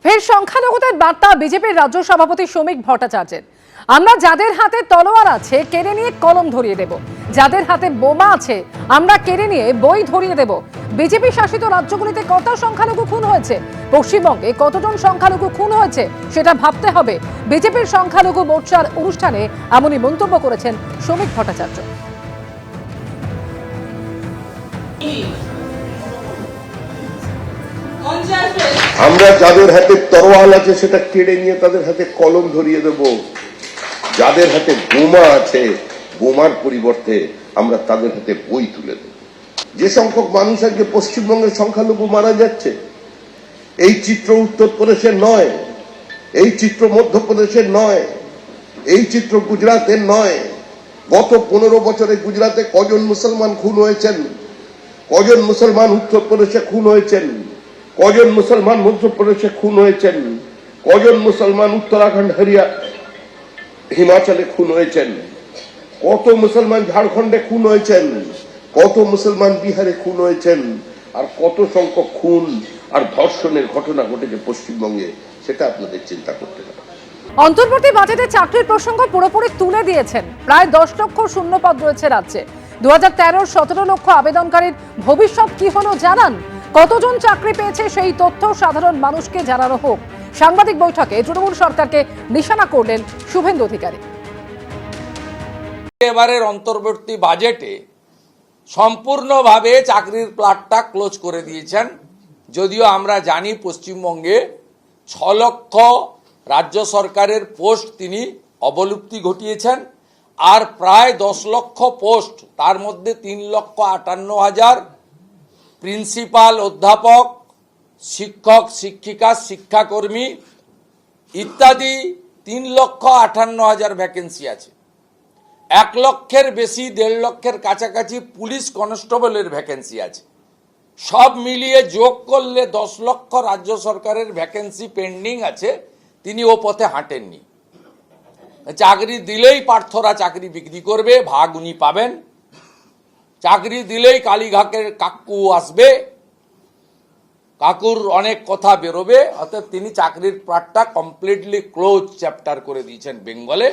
ফের সংখ্যালঘুদের বার্তা বিজেপির রাজ্য সভাপতি শ্রমিক ভট্টাচার্যের। আমরা যাদের হাতে তলোয়ার আছে কেড়ে নিয়ে কলম ধরিয়ে দেব, যাদের হাতে বোমা আছে আমরা কেড়ে নিয়ে বই ধরিয়ে দেব। বিজেপি শাসিত রাজ্যগুলিতে কত সংখ্যালঘু খুন হয়েছে, পশ্চিমবঙ্গে কতজন সংখ্যালঘু খুন হয়েছে সেটা ভাবতে হবে। বিজেপির সংখ্যালঘু মোর্চার অনুষ্ঠানে এমনই মন্তব্য করেছেন শ্রমিক ভট্টাচার্য। আমরা যাদের হাতে তরোয়াল আছে সেটা কেড়ে নিয়ে তাদের হাতে কলম ধরিয়ে দেব, যাদের হাতে বোমা আছে বোমার পরিবর্তে আমরা তাদের হাতে বই তুলে দেব। যে সংখ্যক মানুষ আজকে পশ্চিমবঙ্গের সংখ্যালঘু মারা যাচ্ছে, এই চিত্র উত্তরপ্রদেশের নয়, এই চিত্র মধ্যপ্রদেশের নয়, এই চিত্র গুজরাটের নয়। গত 15 বছরে গুজরাটে কজন মুসলমান খুন হয়েছেন, কজন মুসলমান উত্তরপ্রদেশে খুন হয়েছেন, কজন মুসলমান মধ্যপ্রদেশে খুন হয়েছেন, কজন মুসলমান উত্তরাখণ্ড হিমাচলে খুন হয়েছেন, কত মুসলমান ঝাড়খণ্ডে খুন হয়েছেন, কত মুসলমান বিহারে খুন হয়েছেন, আর কত সংখ্যক খুন আর ধর্ষণের ঘটনা ঘটেছে পশ্চিমবঙ্গে, সেটা আপনাদের চিন্তা করতে হবে। অন্তর্বর্তী বাজেটে চাকরির প্রসঙ্গ পুরোপুরি তুলে দিয়েছেন। প্রায় 10 লক্ষ শূন্য পদ রয়েছে রাজ্যে। 2013 17 লক্ষ আবেদনকারীর ভবিষ্যৎ কি হলো জানান। কতজন চাকরি পেয়েছে সেই তথ্য সাধারণ মানুষকে জানানো হোক। সাংবাদিক বৈঠকে তৃণমূল সরকারকে নিশানা করলেন শুভেন্দু অধিকারী। এবারের অন্তর্বর্তী বাজেটে সম্পূর্ণভাবে চাকরির প্লাটটা ক্লোজ করে দিয়েছেন। যদিও আমরা জানি পশ্চিমবঙ্গে 6 লক্ষ রাজ্য সরকারের পোস্ট তিনি অবলুপ্তি ঘটিয়েছেন, আর প্রায় 10 লক্ষ পোস্ট, তার মধ্যে 3,58,000 প্রিন্সিপাল, অধ্যাপক, শিক্ষক, শিক্ষিকা, শিক্ষাকর্মী ইত্যাদি 3,58,000 ভ্যাকেন্সি আছে। 1 লক্ষের বেশি, 1.5 লক্ষের কাছাকাছি পুলিশ কনস্টেবলের ভ্যাকেন্সি আছে। সব মিলিয়ে যোগ করলে 10 লক্ষ রাজ্য সরকারের ভ্যাকেন্সি পেন্ডিং আছে। তিনি ও পথে হাঁটেননি। চাকরি দিলেই পার্থরা চাকরি বিক্রি করবে, ভাগ উনি পাবেন। চাকরি দিলেই কালীঘাটের কাকু আসবে, কাকুর অনেক কথা বেরোবে। অর্থাৎ তিনি চাকরির প্লাটটা কমপ্লিটলি ক্লোজ চ্যাপ্টার করে দিয়েছেন বেঙ্গলে।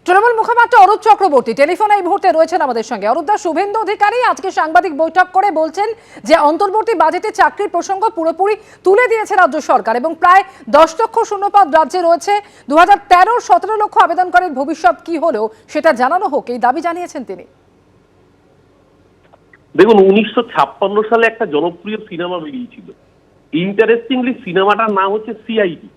তৃণমূল মুখপাত্র অরূপ চক্রবর্তী টেলিফোনে এই মুহূর্তে রয়েছেন আমাদের সঙ্গে। অরূপদা, শুভেন্দু অধিকারী আজকে সাংবাদিক বৈঠক করে বলছেন যে অন্তর্বর্তী বাজেটে চাকরির প্রসঙ্গ পুরোপুরি তুলে দিয়েছে রাজ্য সরকার এবং প্রায় 10 লক্ষ শূন্যপদ রাজ্যে রয়েছে। 2013 17 লক্ষ আবেদনকারীর ভবিষ্যৎ কি হলো সেটা জানানো হোক, এই দাবি জানিয়েছেন তিনি। দেখুন, 1956 সালে একটা জনপ্রিয় সিনেমা বেরিয়েছিল। ইন্টারেস্টিংলি সিনেমাটার নাম হচ্ছে সিআইডি।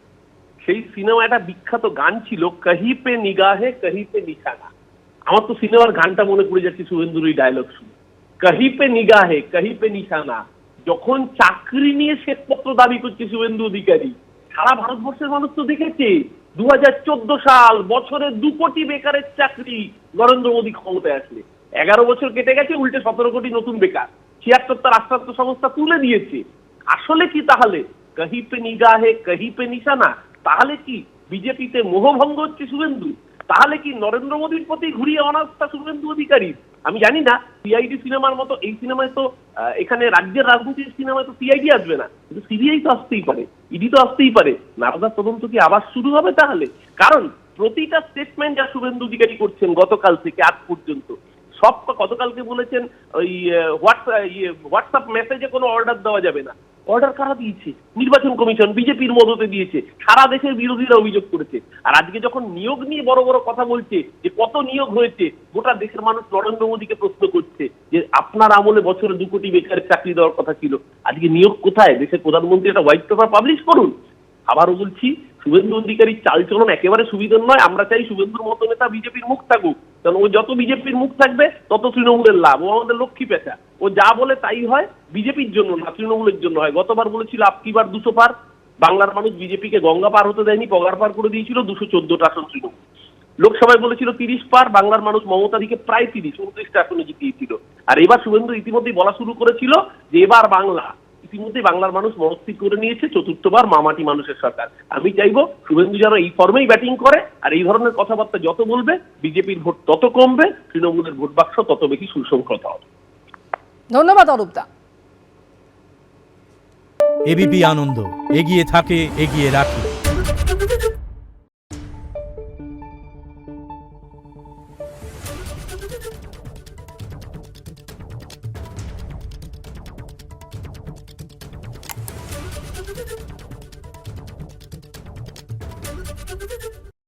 সেই সিনেমা একটা বিখ্যাত গান ছিল, কহি পে নিগাহে কহি পে নিশানা। আমার তো সিনেমার গানটা মনে পড়ে যাচ্ছে শুভেন্দুর এই ডায়লগ শুনে, কহি পে নিগাহে কহি পে নিশানা। যখন চাকরি নিয়ে শ্বেতপত্র দাবি করছে শুভেন্দু অধিকারী, সারা ভারতবর্ষের মানুষ তো দেখেছে 2014 সাল, বছরে 2 কোটি বেকারের চাকরি নরেন্দ্র মোদী ক্ষমতায় আসলে। 11 বছর কেটে গেছে, উল্টে 17 কোটি নতুন বেকার। 76টা রাষ্ট্রায়ত্ত সংস্থা তুলে দিয়েছে। আসলে কি তাহলে কহি পে নিগাহে কহি পে নিশানা? তাহলে কি বিজেপিতে মোহভঙ্গ হচ্ছে শুভেন্দু? তাহলে কি নরেন্দ্র মোদীর প্রতি ঘুরিয়ে অনাস্থা শুভেন্দু অধিকারী? আমি জানি না, সিআইডি সিনেমার মতো এই সিনেমায় তো এখানে রাজ্যের রাজনীতির সিনেমায় তো সিআইডি আসবে না, কিন্তু সিবিআই তো আসতেই পারে, ইডি তো আসতেই পারে। নারদার তদন্ত কি আবার শুরু হবে তাহলে? কারণ প্রতিটা স্টেটমেন্ট যা শুভেন্দু অধিকারী করছেন গতকাল থেকে আজ পর্যন্ত, সব গতকালকে বলেছেন ওই হোয়াটসঅ্যাপ মেসেজে কোনো অর্ডার দেওয়া যাবে না। অর্ডার কারা দিয়েছে? নির্বাচন কমিশন, বিজেপির মদতে দিয়েছে। সারা দেশের বিরোধীরা অভিযোগ করেছে। আর আজকে যখন নিয়োগ নিয়ে বড় বড় কথা বলছে যে কত নিয়োগ হয়েছে, গোটা দেশের মানুষ নরেন্দ্র মোদীকে প্রশ্ন করছে যে আপনার আমলে বছরে 2 কোটি বেকারের চাকরি দেওয়ার কথা ছিল, আজকে নিয়োগ কোথায়? দেশের প্রধানমন্ত্রী একটা হোয়াইট পেপার পাবলিশ করুন। আবারও বলছি, শুভেন্দু অধিকারীর চালচলন একেবারে সুবিধার নয়। আমরা চাই শুভেন্দুর মতো নেতা বিজেপির মুখ থাকুক, কারণ ও যত বিজেপির মুখ থাকবে তত তৃণমূলের লাভ। ও আমাদের লক্ষ্মী পেঁচা, ও যা বলে তাই হয়, বিজেপির জন্য না, তৃণমূলের জন্য হয়। গতবার বলেছিল আপকিবার 200 পার, বাংলার মানুষ বিজেপিকে গঙ্গা পার হতে দেয়নি, পগার পার করে দিয়েছিল 214টা আসন তৃণমূল। লোকসভায় বলেছিল 30 পার, বাংলার মানুষ মমতাদিকে প্রায় 29টা আসনে জিতিয়েছিল। আর এবার শুভেন্দু ইতিমধ্যেই বলা শুরু করেছিল যে এবার বাংলা, ইতিমধ্যে বাংলার মানুষ মনস্থির করে নিয়েছে 4র্থবার মামাটি মানুষের সরকার। আমি চাইবো শুভেন্দু যেন এই ফর্মেই ব্যাটিং করে, আর এই ধরনের কথাবার্তা যত বলবে বিজেপির ভোট তত কমবে, তৃণমূলের ভোট বাক্স তত বেশি সুসংহত হবে। ধন্যবাদ অরূপদা। এবিপি আনন্দ, এগিয়ে থাকে, এগিয়ে রাখে।